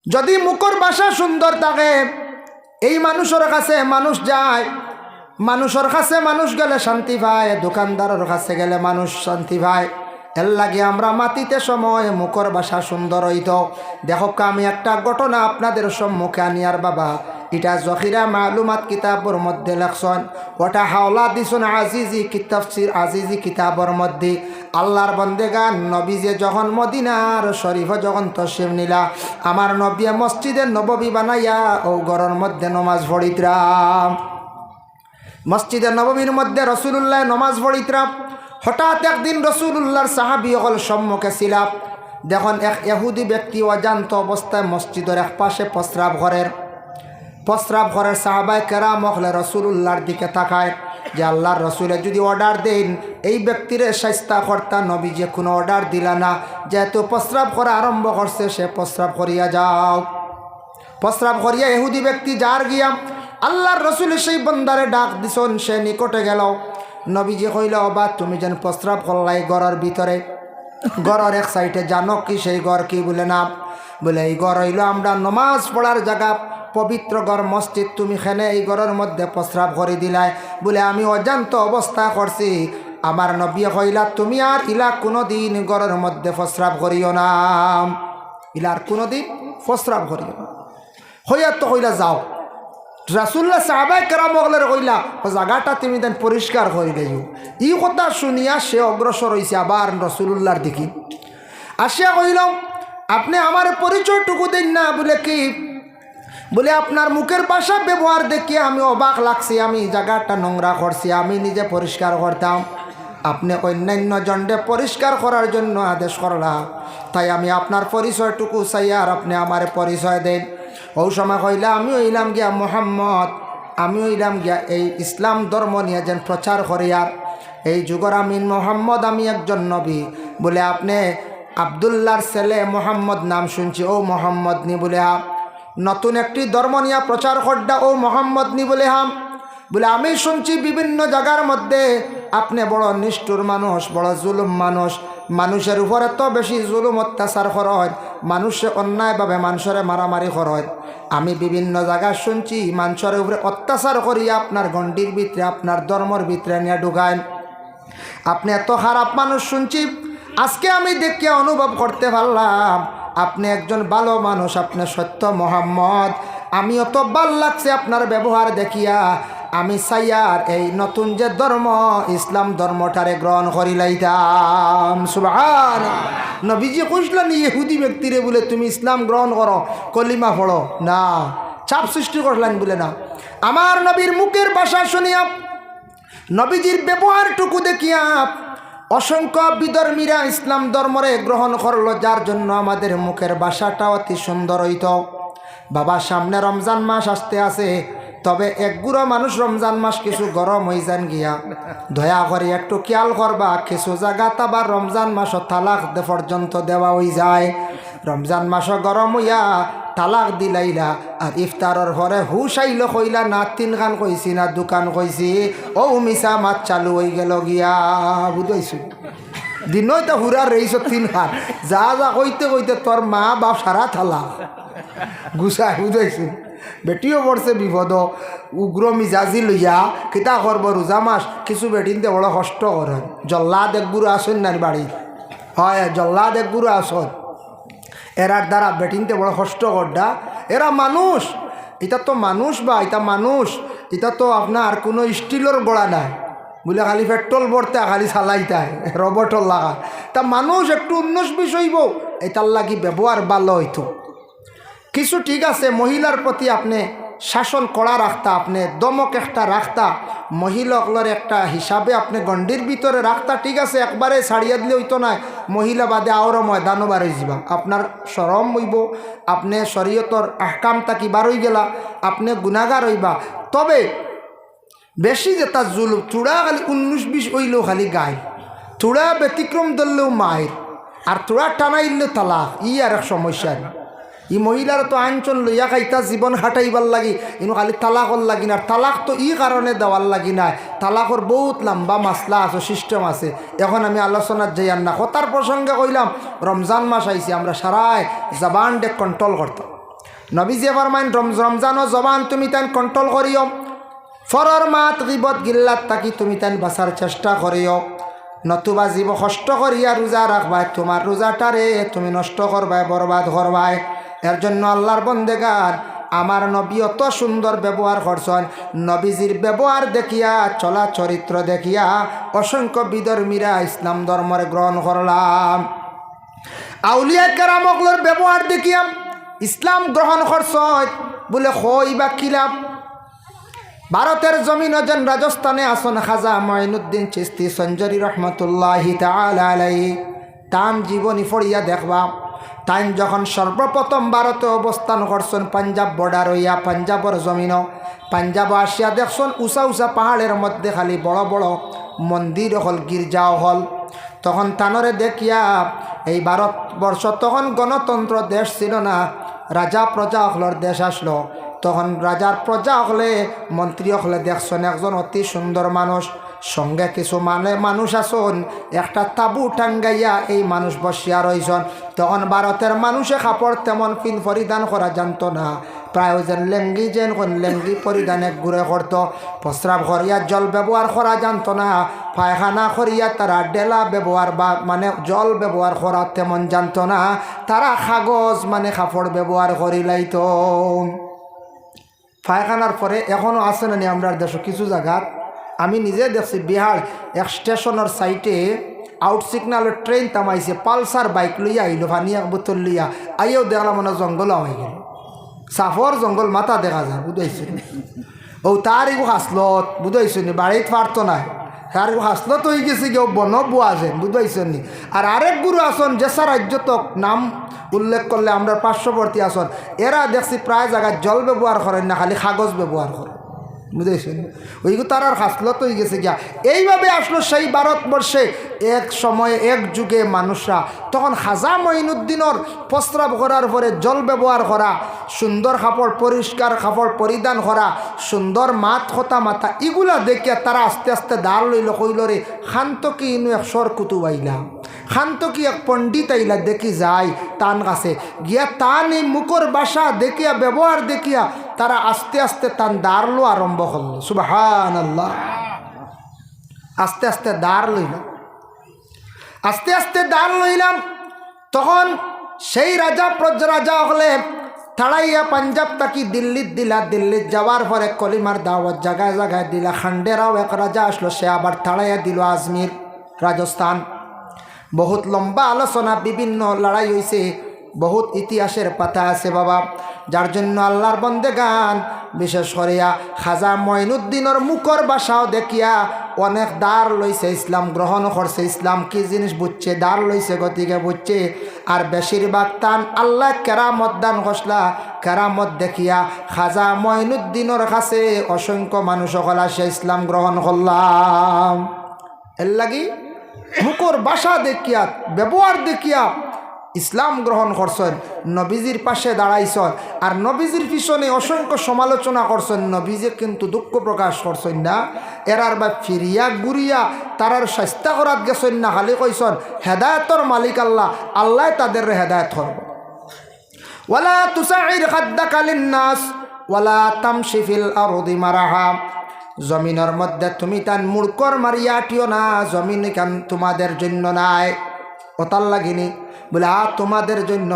যদি মুখর ভাষা সুন্দর থাকে, এই মানুষের কাছে মানুষ যায়, মানুষের কাছে মানুষ গেলে শান্তি পায়, দোকানদারের কাছে গেলে মানুষ শান্তি পায়। এর লাগে আমরা মাতিতে সময় মুখর ভাষা সুন্দর হইত। দেখো আমি একটা ঘটনা আপনাদের সম্মুখে আনিয়ার বাবা, এটা জখিরা মালুমাত কিতাবর মধ্যে লেখছেন, ওটা হাওলা দিছুন আজিজি কিতাবসির আজিজি কিতাবর মধ্যে। আল্লাহর বন্দেগান নবীজে যখন মদিনার শরীফ যখন তশরিফ নিলা, আমার নবী মসজিদে নববী বানাইয়া ও ঘরের মধ্যে নমাজ পড়িতরাম। মসজিদে নববীর মধ্যে রসুলুল্লাহ নমাজ পড়িতরাম। হঠাৎ একদিন রসুলুল্লাহর সাহাবী হল সম্মুখে ছিলাম। দেখুন এক ইহুদি ব্যক্তি অজান্ত অবস্থায় মসজিদের এক পাশে প্রস্রাব ঘরের সাহাবায়ে কেরাম হলে রসুলুল্লাহর দিকে তাকায় যে আল্লাহর রসুলে যদি অর্ডার দেন এই ব্যক্তিরে শাস্তা কর্তা, নবী যে কোনো অর্ডার দিলা না, যেহেতু প্রস্রাব করা আরম্ভ করছে সে প্রস্রাব করিয়া যাও। প্রস্রাব করিয়া ইহুদি ব্যক্তি যার গিয়া আল্লাহর রসুল সেই বন্দারে ডাক দিছন, সে নিকটে গেল। নবীজি কইল, বা তুমি যেন প্রস্রাব করলাই ঘরের ভিতরে, ঘরের এক সাইডে জানো কি সেই ঘর কি? বলে না। বলে এই ঘর হইল আমরা নমাজ পড়ার জায়গা, পবিত্র ঘর মসজিদ, তুমি খেনে এই ঘরের মধ্যে প্রস্রাব করে দিলাই। বলে আমি অজান্ত অবস্থা করছি। আমার নবী কইলা, তুমি আর ইলা কোনো দিন ঘরের মধ্যে প্রস্রাব করিও না, ইলার কোনো দিন প্রস্রাব করিও না। হইয়া তো কইলা যাও। রাসূলুল্লাহ সাহাবায়ে কেরামগলের কইলা জায়গাটা তুমি দেন পরিষ্কার করে দিও। এই কথা শুনিয়া সে অগ্রসর হইছে আবার রসুলুল্লাহর দিকে। আসিয়া কইল, আপনি আমার পরিচয়টুকু দিন না। বলে কি? বলে আপনার মুখের ভাষা ব্যবহার দেখিয়ে আমি অবাক লাগছি, আমি জায়গাটা নোংরা করছি, আমি নিজে পরিষ্কার করতাম, আপনি অন্যান্য জনকে পরিষ্কার করার জন্য আদেশ করলাম, তাই আমি আপনার পরিচয়টুকু চাই আর আপনি আমার পরিচয় দেন। ওই সময় কইলা, আমি হইলাম গিয়া মোহাম্মদ, আমি হইলাম গিয়া এই ইসলাম ধর্ম নিয়ে যেন প্রচার করি, আর এই যুগর আমিন মোহাম্মদ, আমি একজন নবী। বলে আপনি আবদুল্লাহর ছেলে মোহাম্মদ নাম শুনছি, ও মোহাম্মদ নি? বলে হা। নতুন একটি ধর্ম নিয়ে প্রচার করডা, ও মোহাম্মদ নি? বলে হাম। বলে আমি শুনছি বিভিন্ন জায়গার মধ্যে আপনি বড় নিষ্ঠুর মানুষ, বড় জুলুম মানুষ, মানুষের উপরে তো বেশি জুলুম অত্যাচার করেন, মানুষে অন্যায়ভাবে মানুষের মারামারি করেন। আমি বিভিন্ন জায়গায় শুনছি মানুষের উপরে অত্যাচার করিয়া আপনার গণ্ডির ভিতরে, আপনার ধর্মের ভিতরে নিয়ে ঢুকায়। আপনি এত খারাপ মানুষ শুনছি, আজকে আমি দেখিয়া অনুভব করতে পারলাম আপনি একজন ভালো মানুষ, আপনি সত্য মোহাম্মদ। আমি অত ভাল লাগছে আপনার ব্যবহার দেখিয়া, আমি চাইয়ার এই নতুন যে ধর্ম ইসলাম ধর্মটারে গ্রহণ করি লাইতাম। সুবহানাল্লাহ। নবীজি কইলেন ইহুদি ব্যক্তিরে বলে তুমি ইসলাম গ্রহণ করো, কলিমা পড়ো না, চাপ সৃষ্টি করলেন বলে না। আমার নবীর মুখের ভাষা শুনিয়া, নবীজির ব্যবহারটুকু দেখিয়া অসংখ্য বিধর্মীরা ইসলাম ধর্মরে গ্রহণ করলো, যার জন্য আমাদের মুখের ভাষাটা অতি সুন্দর হইত। বাবা সামনে রমজান মাস আসতে আছে, তবে একগুড়ো মানুষ রমজান মাস কিছু গরম হয়ে যান গিয়া, দয়া করে একটু খেয়াল করবা, কিছু জায়গাত আবার রমজান মাস তালাক পর্যন্ত দেওয়া হয়ে যায়। রমজান মাস গরম হইয়া তালাক দিলাইলা, আর ইফতারের পরে হুশ আইল কইলা না 3 খান কইছি না 2 খান কইছি, ও মিশা মাছ চালু হয়ে গেল গিয়া। বুঝাইছো দিনই তো হুরা রইছ 3 খান, যা যা কইতে কইতে তোর মা বাপ সারা থালা গুছাই। বুঝাইছো বেটিও পড়ছে বিপদ, উগ্র মিজাজি লইয়া কিতা করবো রোজা মাস, কিছু বেটিনতে বড় কষ্ট করে। জল্লাদ এক গুরু আসেন না বাড়ি, হয় জল্লাদ এক গুরু আসন, এরার দ্বারা বেটিনতে বড় কষ্ট করডা। এরা মানুষ, এটা তো মানুষ, বা এটা মানুষ, এটা তো আপনার কোনো স্টিলের গোড়া নাই বলে খালি পেট্রোল ভরতে খালি চালাইতায় রবটর লাগা। তা মানুষ একটু 19-20 হইব, এটার লাগি ব্যবহার ভালো হইতো। কিছু ঠিক আছে, মহিলার প্রতি আপনি শাসন করা রাখতা, আপনি দমক একটা রাখতা, মহিলাগুলোর একটা হিসাবে আপনি গণ্ডির ভিতরে রাখতা, ঠিক আছে, একবারে ছাড়িয়ে দিলে হইতো না। মহিলা বাদে আরও ময়দানও বার হয়ে যাবা, আপনার শরম হইব, আপনি শরীয়তর আহকাম তাকি বার হয়ে গেলা, আপনি গুনাহগার হইবা। তবে বেশি যেটা জুলুম, চূড়া খালি 19-20 হইলেও খালি গায়, চূড়া ব্যতিক্রম ধরলেও মায়ের, আর চূড়া টানাইলেও তালাক, আর এক সমস্যা। ই মহিলার তো আইনচন লইয়া খাইতা জীবন খাটাইবার লাগি, ইনো খালি তালাকর লাগি না। তালাক তো ই কারণে দেওয়ার লাগি না, তালাকর বহুত লম্বা মাসলা আছে, সিস্টেম আছে। এখন আমি আলোচনার যাইয়ার না, কথার প্রসঙ্গে কইলাম রমজান মাস আইছি, আমরা সারাই জবান ডে কন্ট্রোল করতাম। নবীজি ফরমাইন রমজান ও জবান তুমি তাই কন্ট্রোল করিও, ফরর মাত গিবত গিল্লাত তাকি তুমি তাই বাঁচার চেষ্টা করিও, নতুবা জীব কষ্ট করিয়া রোজা রাখবাই, তোমার রোজাটারে তুমি নষ্ট করবাই, বরবাদ করবাই। এর জন্য আল্লাহর বন্দেগান আমার নবী অত সুন্দর ব্যবহার করছেন, নবীজির ব্যবহার দেখিয়া চলা চরিত্র দেখিয়া অসংখ্য বিধর্মীরা ইসলাম ধর্মের গ্রহণ করলাম। আউলিয়া কেরামগুলোর ব্যবহার দেখিয়া ইসলাম গ্রহণ করছেন বলে হই বা খিলাম। ভারতের জমিন যেন রাজস্থানে আসন খাজা মঈনুদ্দিন চিশতি সঞ্জরি রহমতুল্লাহি তাআলা আলাইহি, তান জীবনী পড়িয়া দেখবা। তাই যখন সর্বপ্রথম ভারতে অবস্থান করছেন পাঞ্জাব বর্ডার হইয়া, পাঞ্জাবর জমিন, পাঞ্জাব আসিয়া দেখছেন উঁচা উঁচা পাহাড়ের মধ্যে খালি বড় বড় মন্দির হল, গির্জাও হল। তখন তানরে দেখিয়া এই ভারতবর্ষ তখন গণতন্ত্র দেশ ছিল না, রাজা প্রজা হলর দেশ আসলো। তখন রাজার প্রজা হলে মন্ত্রী হলে দেখছেন একজন অতি সুন্দর মানুষ, সঙ্গে কিছু মানুষ আসন, একটা তাবু টাঙ্গাইয়া এই মানুষ বসিয়া রয়েছেন। তখন ভারতের মানুষে কাপড় তেমন পিন পরিধান করা জানত না, প্রায় যেন লেঙ্গি লেঙ্গি পরিধানে ঘুরে করত। প্রস্রাব করিয়া জল ব্যবহার করা জানত না, পায়খানা করিয়া তারা ডেলা ব্যবহার বা মানে জল ব্যবহার করা তেমন জানত না, তারা কাগজ মানে কাপড় ব্যবহার করিলাইত। পায়খানার পরে এখনও আছে না আমরা দেশে কিছু জায়গা, আমি নিজে দেখছি বিহার এক স্টেশনের সাইটে আউট সিগনালের ট্রেন থামাইছে, পালসার বাইক লইয়া আইলো, পানি এক বোতল লইয়া আইও দেখলাম মনে জঙ্গল হয়ে গেল, সাফর জঙ্গল মাথা দেখা যায়, বুঝাইছে ও তার এগু হাসলত, বুঝাইছে নি বাড়িতে পারতো না, তার এগু হাসলত হয়ে গেছে কেউ বন বুয়া আছেন, বুঝাইছে নি। আর আরেক গুরু আসন যেসা রাজ্য তক নাম উল্লেখ করলে আমরা পার্শ্ববর্তী আসন, এরা দেখছি প্রায় জায়গায় জল ব্যবহার করেন না, খালি কাগজ ব্যবহার করেন, বুঝেছেন। ওইগু তার আর হাসলত হয়ে গেছে গিয়া। এইভাবে আসলো সেই ভারতবর্ষে এক সময়ে এক যুগে মানুষরা। তখন খাজা মঈনুদ্দিনের প্রস্রাব করার পরে জল ব্যবহার করা, সুন্দর কাপড় পরিষ্কার কাপড় পরিধান করা, সুন্দর মাত খতা মাথা, এগুলা দেখিয়া তারা আস্তে আস্তে দাঁড় লইল, কইল রে শান্ত কি ইনু এক সর কুতুব আইলা, শান্ত কি এক পণ্ডিত আইলা, দেখি যায় তান কাছে গিয়া তান এই মুখর বাসা দেখিয়া ব্যবহার দেখিয়া তারা আস্তে আস্তে তান দাঁড়লো আরম্ভ করলো। সুবহানাল্লাহ। আস্তে আস্তে দাঁড় লইল, আস্তে আস্তে দাঁড় লইলাম। তখন সেই রাজা হলে থাড়াইয়া পাঞ্জাব তাকি দিল্লিত দিলা, দিল্লিত যাওয়ার পরে কলিমার দাওয়াত জায়গায় জায়গায় দিলা। খান্ডেরাও এক রাজা আসলো, সে আবার থাড়াইয়া দিল আজমির রাজস্থান। বহুত লম্বা আলোচনা, বিভিন্ন লড়াই হয়েছে, বহুত ইতিহাসের পাতা আছে বাবা। যার জন্য আল্লাহর বন্দেগান বিশেষ করিয়া খাজা মঈনুদ্দিনের মুখর বাসাও দেখিয়া অনেক দাঁড় লইছে, ইসলাম গ্রহণ করছে, ইসলাম কি জিনিস বুঝছে, দাঁড় লইছে, গতিকে বুঝছে। আর বেশিরভাগ তান আল্লাহ কেরামত দান করলা, কেরামত দেখিয়া খাজা মঈনুদ্দিনের কাছে অসংখ্য মানুষ সকল আসে ইসলাম গ্রহণ করলাম। এর লাগি মুখর বাসা দেখিয়া ব্যবহার দেখিয়া ইসলাম গ্রহণ করছেন, নবীজির পাশে দাঁড়াইছেন, আর নবীজির পিছনে অসংখ্য সমালোচনা করছেন। নবীজি কিন্তু দুঃখ প্রকাশ করছেন না, এরার বা ফিরিয়া গুরিয়া তারার চেষ্টা করাত গেছেন না, খালি কইছেন হেদায়তর মালিক আল্লাহ, আল্লাহ তাদের হেদায়ত করব। ওয়ালা তুসাইর খাদ্দাকা লিন্নাস ওয়ালা তামশি ফিল আরদি মারাহা, জমিনের মধ্যে তুমি তান মুড়কর মারিয়া আটিও না, জমিন কেন তোমাদের জন্য নাই, ওতাল লাগিনি বলে তোমাদের জন্য।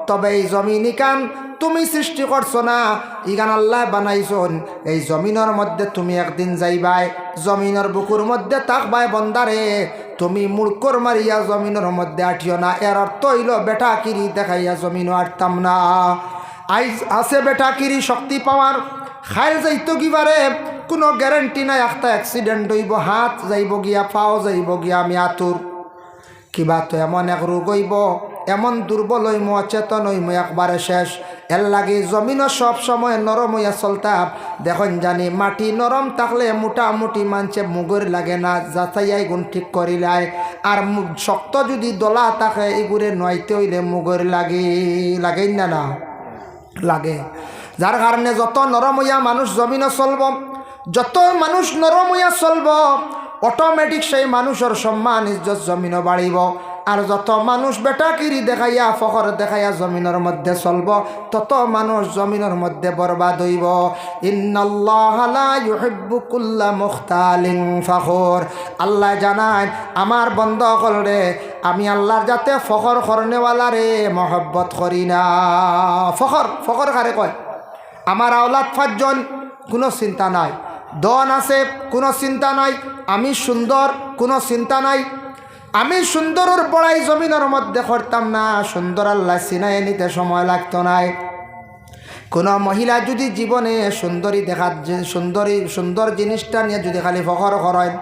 তবে এই জমিন ইকান তুমি সৃষ্টি করছো না, ইকান আল্লাহ বানাইছন। এই জমিনের মধ্যে তুমি একদিন যাইবাই, জমিনের বুকুর মধ্যে থাকবাই বন্দারে, তুমি মুড়কর মারিয়া জমিনের মধ্যে আঠিও না। এর অর্থ হইল বেটা কিরি দেখাইয়া জমিনও আটতাম না। আইজ আছে বেটা কিরি শক্তি পাওয়ার, খাইল যাইতো কিবারে কোনো গ্যারেন্টি নাই, একটা অ্যাক্সিডেন্ট হইব, হাত যাইব গিয়া, পাও যাইব গিয়া, আমি আতুর কিবা তো এমন এক রোগ হইব, এমন দুর্বল হইম, অচেতন হইম, একবারে শেষ। এর লাগে জমিনও সব সময় নরম হইয়া চলতাম। দেখুন জানি মাটি নরম থাকলে মোটামুটি মানছে মুগর লাগে না, যাচাইয়াই গুণ ঠিক করিলাই। আর শক্ত যদি দলা থাকে এগুলো নয়তে হইলে মুগর লাগেই না, না লাগে। যার কারণে যত নরম হইয়া মানুষ জমিনও চলব, যত মানুষ নরম হইয়া চলব, অটোমেটিক সেই মানুষের সম্মান ইজ্জত জমিনও বাড়িব। আর যত মানুষ বেটাকিরি দেখাইয়া ফখর দেখাইয়া জমিনের মধ্যে চলব তত মানুষ জমিনের মধ্যে বরবাদ হইব। ইন্নাল্লাহা লা ইউহিব্বু কুল্লা মুখতালিন ফখর। আল্লাহ জানায় আমার বন্দকল রে আমি আল্লাহর যাতে ফখর করনেওয়ালারে মহব্বত করি না। ফখর কারে কয়? আমার আওলাদ 5 জন, কোনো চিন্তা নাই। দন আছে, কোনো চিন্তা নাই। আমি সুন্দর, কোনো চিন্তা নাই। আমি সুন্দরের বড়াই জমিনের মধ্যে করতাম না, সুন্দর আল্লাহ চিনাই নিতে সময় লাগতো নাই। কোনো মহিলা যদি জীবনে সুন্দরী দেখার সুন্দর জিনিসটা নিয়ে যদি খালি ফখর করেন,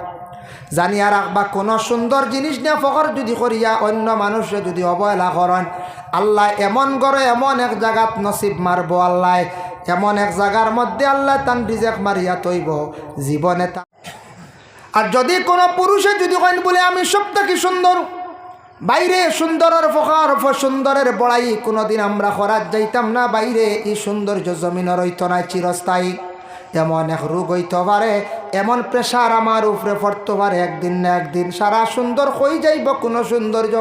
জানিয়া রাখবা কোনো সুন্দর জিনিস নিয়ে ফখর যদি করিয়া অন্য মানুষে যদি অবহেলা করেন, আল্লাহ এমন করে এমন এক জায়গাত নসিব মারবো, আল্লাহ এমন এক জায়গার মধ্যে আল্লাহ তান রিজেক মারিয়া তৈব জীবনে। আর যদি কোনো পুরুষে যদি কেন বলে আমি সব থেকে সুন্দর, বাইরে সুন্দরের ফখর সুন্দরের বড়াই কোনোদিন আমরা করার যাইতাম না, বাইরে এই সৌন্দর্য জমিনের হইতো না চিরস্থায়ী। এমন এক রোগ হইতে পারে, এমন প্রেশার আমার উপরে পড়তে পারে, একদিন না একদিন সারা সুন্দর হয়ে যাইব, কোনো সৌন্দর্য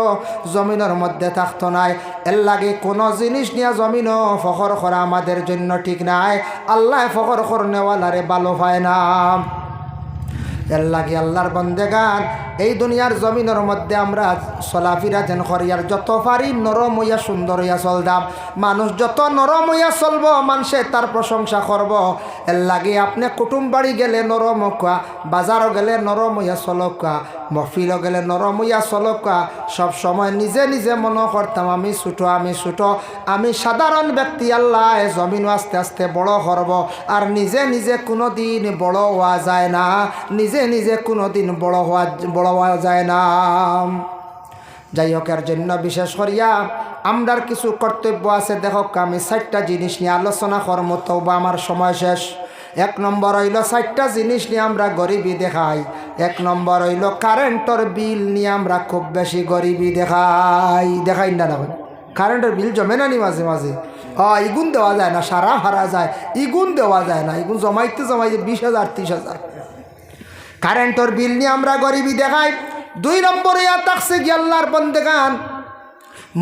জমিনের মধ্যে থাকতো নাই। এর লাগে কোনো জিনিস নিয়ে জমিনও ফখর করা আমাদের জন্য ঠিক নাই। আল্লাহ ফখর করনেওয়ালারে ভালো পায় না। এর লাগে আল্লাহর বন্দেগান এই দুনিয়ার জমিনের মধ্যে আমরা চলাফিরা যেন করিয়ার যত পারি নরম হইয়া সুন্দর হইয়া চলদাম। মানুষ যত নরম হইয়া চলব মানুষে তার প্রশংসা করব। এর লাগে আপনি কুটুম বাড়ি গেলে নরম হোকা, বাজারও গেলে নরম হইয়া চলকা, মহফিলও গেলে নরম হইয়া চলকা। সব সময় নিজে নিজে মনে করতাম আমি ছোটো, আমি সাধারণ ব্যক্তি। আল্লাহ জমিন আস্তে আস্তে বড় করব। আর নিজে নিজে কোনো দিন বড় হওয়া যায় না, নিজে নিজে কোনো দিন বড় হওয়া যায় না। যাই হোক, এর জন্য বিশেষ করিয়া আমরার কিছু কর্তব্য আছে। দেখো আমি 4টা জিনিস নিয়ে আলোচনা করবো, তবু আমার সময় শেষ। 1 নম্বর হইল 4টা জিনিস নিয়ে আমরা গরিবী দেখাই। 1 নম্বর হইল কারেন্টর বিল নিয়ে আমরা খুব বেশি গরিবী দেখাই না। কারেন্টের বিল জমে না নি মাঝে মাঝে? ইগুন দেওয়া যায় না, সারা হারা যায়, ইগুন দেওয়া যায় না। ইগুন জমাইতে 20,000 30,000 কারেন্টর বিল নিয়ে আমরা গরিবী দেখাই। 2 নম্বরে থাকছে কি আল্লাহর বন্দেগান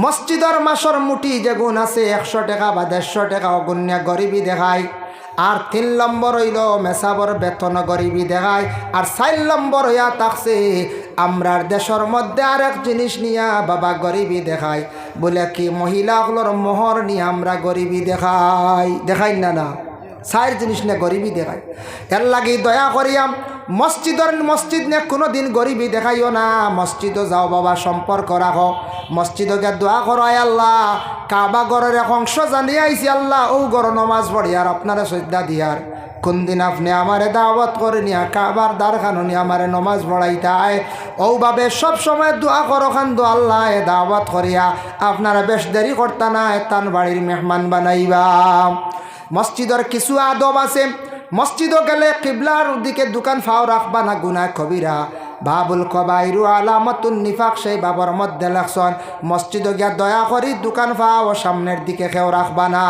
মসজিদের মাসর মুঠি যে গুণ আছে 100 টাকা বা 150 টাকা অগুণ্য গরিবী দেখায়। আর 3 নম্বর হইল মেসাবর বেতন গরিবী দেখায়। আর 4 নম্বর হইয়া থাকছে আমরার দেশের মধ্যে আরেক জিনিস নিয়া বাবা গরিবী দেখায়, বলে কি মহিলাগুলোর মোহর নিয়ে আমরা গরিবী দেখাই না 4 জিনিস নিয়ে গরিবী দেখায়। এর লাগে দয়া করিয়া মসজিদ নিয়ে কোনো দিন গরিবী দেখাইও না। মসজিদও যাও বাবা, সম্পর্ক রাখো, মসজিদকে দোয়া করো, আল্লাহ কাবা ঘরের এক অংশ জানিয়ে আইছি, আল্লাহ ও গড় নমাজ পড়ি আর আপনারা শ্রদ্ধা দিয়ার কোন দিন আপনি আমারে দাওয়াত করে নিয়া কাবার দ্বারখানো নিয়ে আমারে নমাজ পড়াইতায়। ওভাবে সব সময় দোয়া করো খান্দো, আল্লাহ দাওয়াত করিয়া আপনারা বেশ দেরি করতা না, তান বাড়ির মেহমান বানাইবা। মসজিদের কিছু আদব আছে। মসজিদও গেলে কিবলার দিকে দোকান ফাও রাখবা না, গুনাহ কবিরা, বাবুল কবাইরু আলামাতুন নিফাক, সেই বাবর মধ্যে লেখছন মসজিদও গিয়া দয়া করি দোকান ফাও সামনের দিকে কেউ রাখবা না।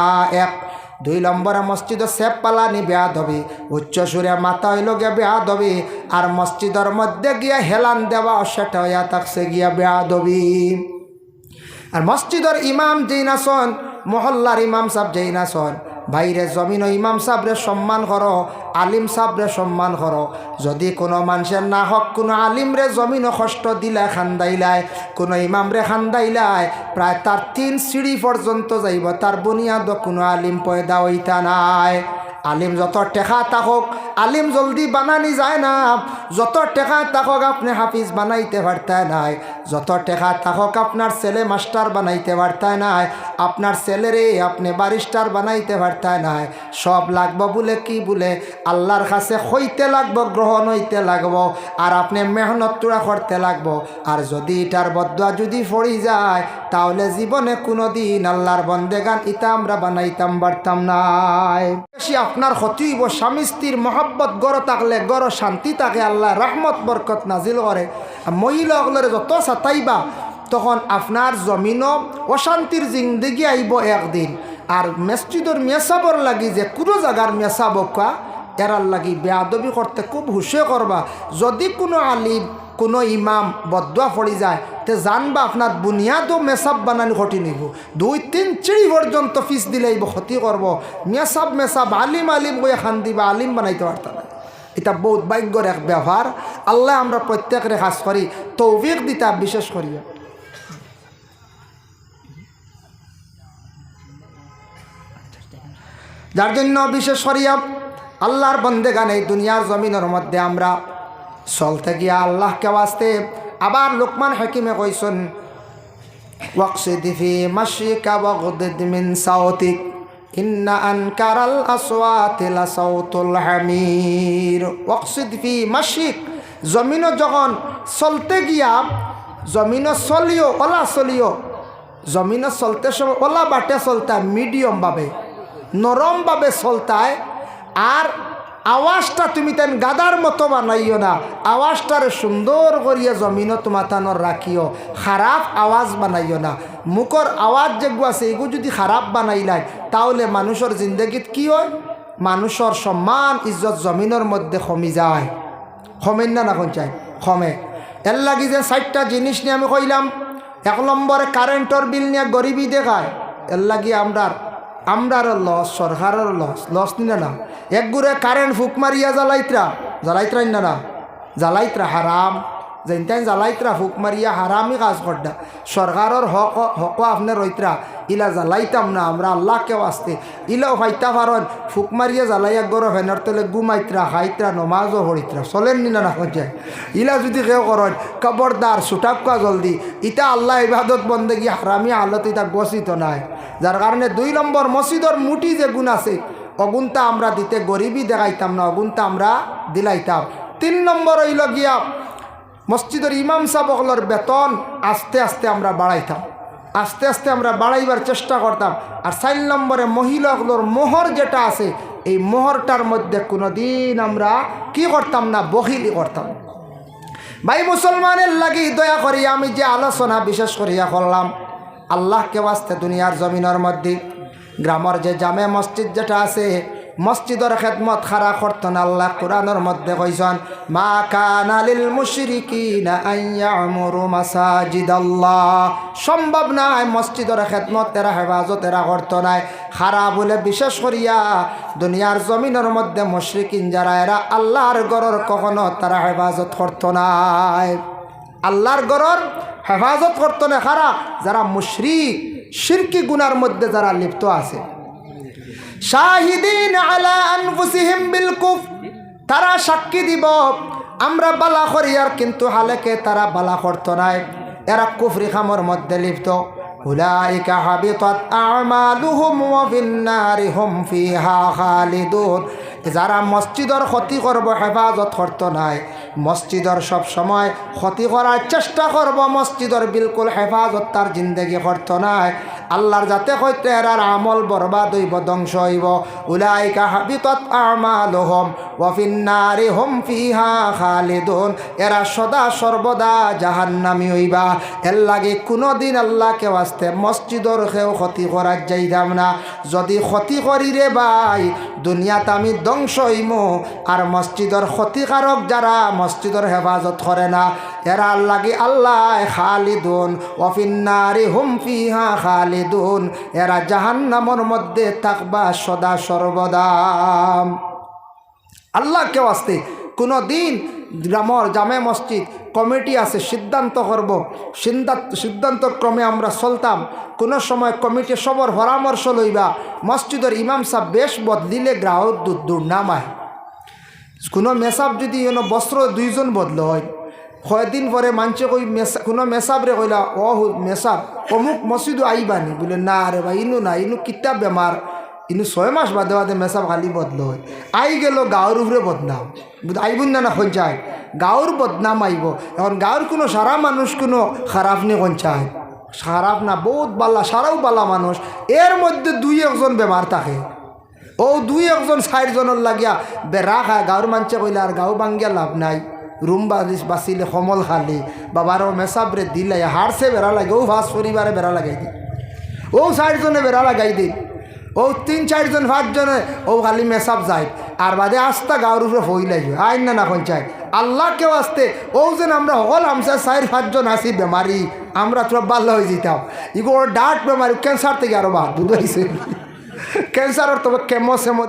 1 2 নম্বরে মসজিদও সেপ পালানি বেয়াদবি, উচ্চ সুরে মাথা হইল গিয়া বেয়াদবি। আর মসজিদের মধ্যে গিয়া হেলান দেওয়া সেটা হইয়া থাকছে গিয়া বেয়াদবি। আর মসজিদের ইমাম যেই নাচন, মহল্লার ইমাম সাহেব যেই নাচন, বাইরে জমিন ইমাম সাহেবরে সম্মান করো, আলিম সাহেবরে সম্মান করো। যদি কোনো মানুষের না হক কোনো আলিমরে জমিন কষ্ট দিলায় খান্দাইলায়, কোনো ইমামরে খান্দাইলায়, প্রায় তার 3 সিঁড়ি পর্যন্ত যাইব, তার বুনিয়াদ কোনো আলিম পয়দা হইতা নাই। আলিম যত টেকা থাকুক, আলিম জলদি বানানি যায় না। যত টেকা থাকুক আপনি হাফিজ বানাইতে পারতেন নাই, যত টেকা থাকুক আপনার ছেলে মাস্টার বানাইতে পারতেন নাই, আপনার ছেলেরে আপনি বারিস্টার বানাইতে পারতেন নাই। সব লাগবো বলে কি বলে আল্লাহর কাছে হইতে লাগবো, গ্রহণ হইতে লাগবো, আর আপনি মেহনত তোরা করতে লাগবো। আর যদি এটার বদুয়া যদি পড়ি যায়, তাহলে জীবনে কোনো দিন আল্লাহর বন্দেগান ইতা আমরা বানাইতাম পারতাম নাই। আপনার ক্ষতি হইব। স্বামী স্ত্রীর মহব্বত গড় থাকলে গড় শান্তি থাকে, আল্লাহ রহমত বরকত নাজিল করে। মহিলাগুলোর যত সাতাইবা তখন আপনার জমিনও অশান্তির জিন্দগি আইব একদিন। আর মসজিদের মেসাবর লাগি যে কোনো জায়গার মেসাবকা এরার লাগি বেয়াদবি করতে খুব হুশে করবা। যদি কোনো আলিম কোনো ইমাম বদুয়া পড়ি যায়, তে জানবা আপনার বুনিয়াদও মেসাব বানানি কঠিন হইব 2-3 চিড়ি পর্যন্ত ফিস দিলে ক্ষতি করব মেসাব আলিম কই খান দিবা আলিম বানাইতে পারতাম না এটা বহুত ভাগ্যর এক ব্যবহার আল্লাহ আমরা প্রত্যেকের কাজ করি তৌফিক দিতা বিশেষ করিয়া যার জন্য বিশেষ করিয়া আল্লাহর বন্দেগান এই দুনিয়ার জমিনের মধ্যে আমরা চলতে গিয়া আল্লাহকে ওয়াস্তে আবার লোকমান হাকিমে কইছেন ওয়াকসিদ ফি মাশিকা ওয়াগদিদ মিন সাউতিক ইন্না আনকারাল আসওয়াতি লাসাউতুল হামির ওয়াকসিদ ফি মাশিক জমিন যখন চলতে গিয়া জমিন চলিও ওলা চলিও জমিন চলতে সময় ওলা বাটে চলতা মিডিয়াম ভাবে নরম ভাবে চলতায় আর আওয়াজটা তুমি তেন গাদার মতো বানাইও না আওয়াজটারে সুন্দর করিয়া জমিন তোমাতানোর রাখিও খারাপ আওয়াজ বানাইও না মুখর আওয়াজ যেগু আছে এগু যদি খারাপ বানাইলাই তাহলে মানুষের জিন্দগিত কি হয় মানুষের সম্মান ইজ্জত জমিনের মধ্যে কমি যায় কমেন না কোন চাই কমে এর লাগি যে 4টা জিনিস নিয়ে আমি কইলাম 1 নম্বরে কারেন্টর বিল নিয়ে গরিবি দেখায় এর লাগি আমরার লস সরকারের লস নিনা না একগুড়ে কারেন্ট ফুক মারিয়া জ্বালাইত্রা না জ্বালাইত্রা হারাম যেনটাই জ্বালাইত্রা ফুক মারিয়া হারামই কাজ করডা সরকারের হক আপনার রইত্রা ইলা জ্বালাইতাম না আমরা আল্লাহকে আসতে ইলাও ফাইতা পারেন ফুক মারিয়া জ্বালাইয়া গরো ফেনার তলে গুমাইত্রা খাইত্রা নমাজও হরিত্রা চলেন নিনা না যায় ইলা যদি কেউ করেন খবরদার ছুটাক্কা জলদি ইটা আল্লাহ ইবাদত বন্দেগি হারামি আল্লাহ ইটা গছিত নাই যার কারণে 2 নম্বর মসজিদর মুটি যে গুণ আছে অগুনটা আমরা দিতে গরিবই দেখাইতাম না অগুনটা আমরা দিলাইতাম 3 নম্বর হইল গিয়া মসজিদের ইমাম সাহেবগুলোর বেতন আস্তে আস্তে আমরা বাড়াইতাম আস্তে আস্তে আমরা বাড়াইবার চেষ্টা করতাম আর 4 নম্বরে মহিলাগুলোর মোহর যেটা আছে এই মোহরটার মধ্যে কোনোদিন আমরা কি করতাম না বখিলি করতাম ভাই মুসলমানের লাগি দয়া করি আমি যে আলোচনা বিশেষ করিয়া করলাম আল্লাহকে ওয়াস্তে দুনিয়ার জমিনের মধ্যে গ্রামের যে জামে মসজিদ যেটা আছে মসজিদের খেদমত খারা করতেন আল্লাহ কোরআনের মধ্যে কইছেন মা কানা লিল মুশরিকিনা আন ইয়ামুরু মাসাজিদাল্লাহ সম্ভব নাই মসজিদের খেদমত এরা হেফাজত এরা করত নাই খারা বলে বিশেষ করিয়া দুনিয়ার জমিনের মধ্যে মুশরিকিন যারা এরা আল্লাহর ঘরের কখনো তারা হেফাজত করত নাই আল্লাহর ঘরের হেফাজত করত না খারা যারা মুশরিক শিরকি গুনার মধ্যে যারা লিপ্ত আছে শাহিদিন আলা আনফুসিহিম বিল কুফর তারা সাক্ষী দিব আমরা বালা করিয়ার কিন্তু হালেকে তারা বালা করত নাই এরা কুফরি খামর মধ্যে লিপ্ত উলাইকা হাবিতাত আমালুহুম ওয়া ফিন্নারি হুম ফিহা খালিদুন যারা মসজিদের ক্ষতি করব হেফাজত করত নাই মসজিদের সব সময় ক্ষতি করার চেষ্টা করব মসজিদের বিলকুল হেফাজত তার জিন্দগি করত নাই আল্লাহর যাতে হইতে এরার আমল বরবাদ হইব ধ্বংস হইব উলাইকা হাবিতাত আমালুহুম ওয়া ফিন্নারি হুম ফিহা খালিদুন এরা সদা সর্বদা জাহান্নামী হইবা এর লাগে কোনোদিন আল্লাহকে ওয়াস্তে মসজিদের কেউ ক্ষতি করার যাইতাম না যদি ক্ষতি করি রে ভাই দুনিয়াতে আমি ধ্বংস হইম আর মসজিদের ক্ষতিকারক যারা মসজিদের হেফাজত করে না এরা লাগে আল্লাহ খালিদুন ওয়া ফিন্নারি হুম ফিহা খালিদুন এরা জাহান্নামের মধ্যে থাকবা সদা সর্বদা আল্লাহকে ওয়াস্তে কোনো দিন গ্রামের জামে মসজিদ কমিটি আছে সিদ্ধান্ত করব সিদ্ধান্ত ক্রমে আমরা চলতাম কোনো সময় কমিটি সবর পরামর্শ লইবা মসজিদের ইমাম সাহেব বেশ বদলিলে গ্রাহক দুর্নামায় কোনো মেসাব যদি বস্ত্র 2 জন বদল হয় কয়দিন পরে মানছে কই কোনো মেসাবরে কইলা ও মেসাব অমুক মসজিদও আইবানি বলে না রে ভাই ইনু না ইনু কিতাব বেমার ইনু 6 মাস বাদে বাদে মেসাব খালি বদল হয় আই গেল গাঁর উপরে বদনাম আইবুন না সঞ্চায় গাঁর বদনাম আইব এখন গাঁর কোনো সারা মানুষ কোনো খারাপ নেই সঞ্চায় খারাপ না বহুত বালা সারাও বালা মানুষ এর মধ্যে 2-1 জন বেমার থাকে ও 2-1 জন 4 জনের লাগিয়া বেড়া খায় গাঁর মানছে কইলে আর গাঁও ভাঙ্গিয়া লাভ নাই রুম বাঁচিলে সমল খালি বাবারও মেসাবরে দিলাই হারছে বেড়া লাগে ও ভাস পরিবারে বেড়া লাগাই দি ও 4 জনে বেড়া লাগাই দি ও 3-4 জন 5 জনে ও খালি মেসাব যায় আর বাদে আস্তা গাঁর উপরে হই লাগবে আইন না পঞ্চায়েত আল্লাহ কেউ আসতে ও যেন আমরা হল আমসা 4-5 জন আছি বেমারি আমরা তো ভালো হয়ে যেতাম ইগো ডার্ট বেমারি ক্যান্সার থেকে আরো বাদ বুঝতে ক্যান্সারের তবে কেমো সেমো